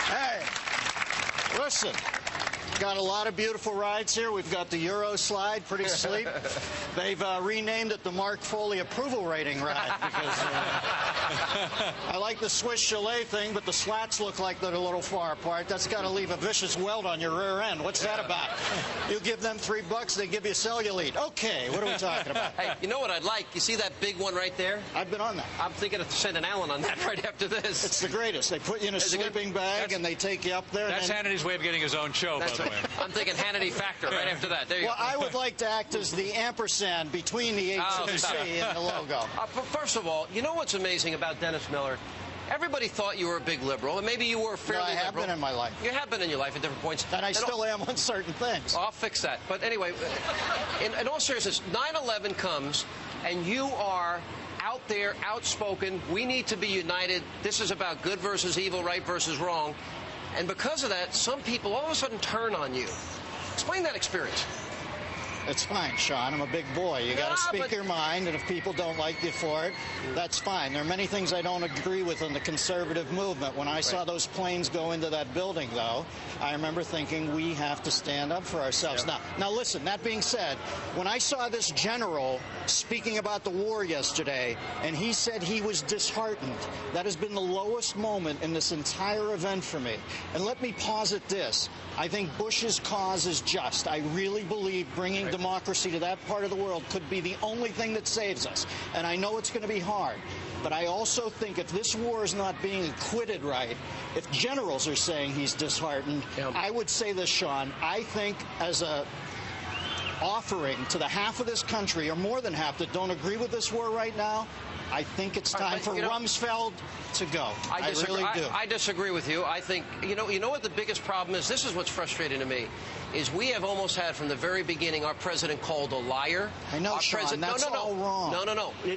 Hey, listen. Got a lot of beautiful rides here. We've got the Euro slide, pretty sleek. They've renamed it the Mark Foley approval rating ride because I like the Swiss chalet thing, but the slats look like they're a little far apart. That's got to leave a vicious welt on your rear end. What's that about? You give them $3, they give you cellulite. Okay, what are we talking about? Hey, you know what I'd like? You see that big one right there? I've been on that. I'm thinking of sending Alan on that right after this. It's the greatest. They put you in a sleeping bag and they take you up there. That's Hannity's way of getting his own show, by the way. I'm thinking Hannity Factor right after that. There you go. I would like to act as the ampersand between the HMC and the logo. First of all, you know what's amazing about Dennis Miller? Everybody thought you were a big liberal, and maybe you were fairly liberal. I have been in my life. You have been in your life at different points. And I still am on certain things. I'll fix that. But anyway, in all seriousness, 9/11 comes, and you are out there, outspoken. We need to be united. This is about good versus evil, right versus wrong. And because of that, some people all of a sudden turn on you. Explain that experience. It's fine, Sean. I'm a big boy. You got to speak your mind, and if people don't like you for it, that's fine. There are many things I don't agree with in the conservative movement. When I saw those planes go into that building, though, I remember thinking we have to stand up for ourselves. Yeah. Now, listen, that being said, when I saw this general speaking about the war yesterday, and he said he was disheartened, that has been the lowest moment in this entire event for me. And let me posit this. I think Bush's cause is just. I really believe bringing democracy to that part of the world could be the only thing that saves us. And I know it's going to be hard. But I also think if this war is not being acquitted right, if generals are saying he's disheartened, I would say this, Sean. I think as a offering to the half of this country, or more than half, that don't agree with this war right now, I think it's time for Rumsfeld to go. I really do. I disagree with you. I think, you know what the biggest problem is? This is what's frustrating to me, is we have almost had from the very beginning our president called a liar. I know, Sean, that's all wrong.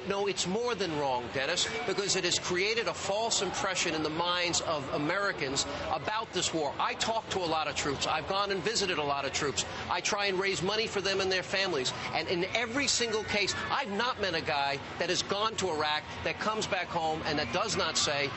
No, it's more than wrong, Dennis, because it has created a false impression in the minds of Americans about this war. I talk to a lot of troops. I've gone and visited a lot of troops. I try and raise money for them and their families. And in every single case, I've not met a guy that has gone to Iraq, that comes back home, and that does not say,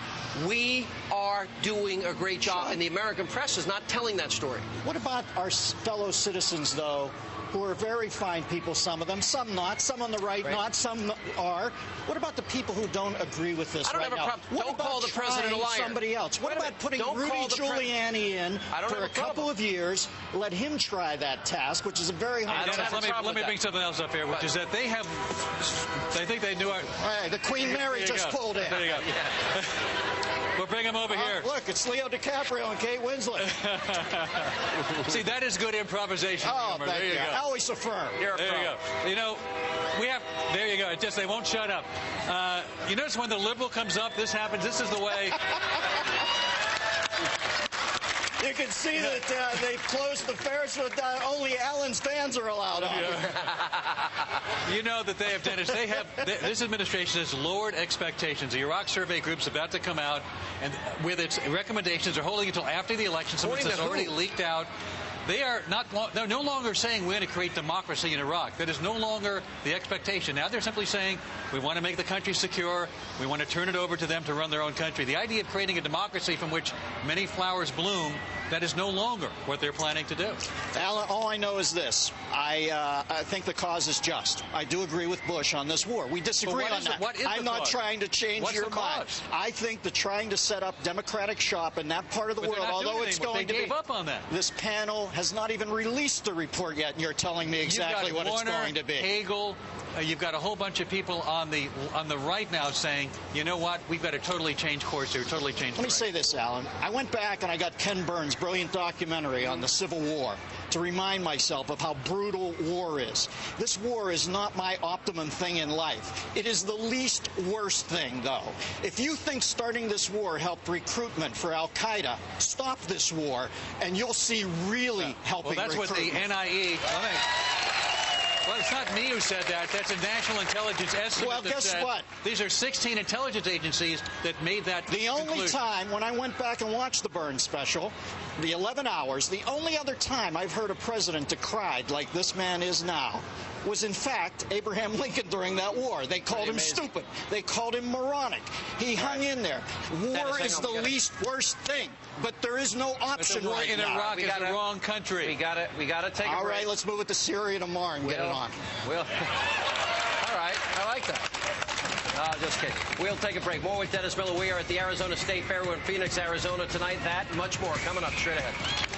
we are doing a great job. And the American press is not telling that story. What about our fellow citizens, though, who are very fine people, some of them, some not, some on the right, not, some are. What about the people who don't agree with this right now? Don't call the president a liar. Somebody else. What about putting Rudy Giuliani in for a couple of years, let him try that task, which is a very hard task. Let me bring something else up here, which is that they think they knew our... Right, the Queen Mary just pulled in. There you go. We'll bring him over here. Look, it's Leo DiCaprio and Kate Winslet. See, that is good improvisation. Oh, thank you. I always affirm. There you go. You know, there you go. It's just they won't shut up. You notice when the liberal comes up, this happens. This is the way. You can see that they've closed the Ferris with only Allen's fans are allowed on. You know that they have, Dennis, this administration has lowered expectations. The Iraq Survey Group's about to come out, and with its recommendations, they're holding until after the election. Some of this has already leaked out. They're no longer saying we're going to create democracy in Iraq. That is no longer the expectation. Now they're simply saying we want to make the country secure. We want to turn it over to them to run their own country. The idea of creating a democracy from which many flowers bloom, that is no longer what they're planning to do. Alan, all I know is this. I think the cause is just. I do agree with Bush on this war. We disagree on that. I'm not trying to change your mind. I think that trying to set up democratic shop in that part of the world, although it's going to be... They gave up on that. This panel has not even released the report yet, and you're telling me exactly what it's going to be. Hagel, you've got a whole bunch of people on the right now saying, you know what, we've got to totally change course here, totally change Let me say this, Alan. I went back and I got Ken Burns' brilliant documentary on the Civil War to remind myself of how brutal war is. This war is not my optimum thing in life. It is the least worst thing, though. If you think starting this war helped recruitment for Al-Qaeda, stop this war, and you'll see really helping recruitment. Well, that's what the NIE... Well, it's not me who said that. That's a national intelligence estimate. Well, guess what? These are 16 intelligence agencies that made that The only conclusion. time when I went back and watched the Burns special, the 11 hours, the only other time I've heard a president decried like this man is now was, in fact, Abraham Lincoln during that war. They called him stupid. They called him moronic. He hung in there. War is the least worst thing, but there is no option the war right in now. Iraq is the wrong country. We gotta take a break. All right, let's move it to Syria tomorrow and get it on. All right, I like that. Just kidding. We'll take a break. More with Dennis Miller. We are at the Arizona State Fair in Phoenix, Arizona tonight. That and much more coming up straight ahead.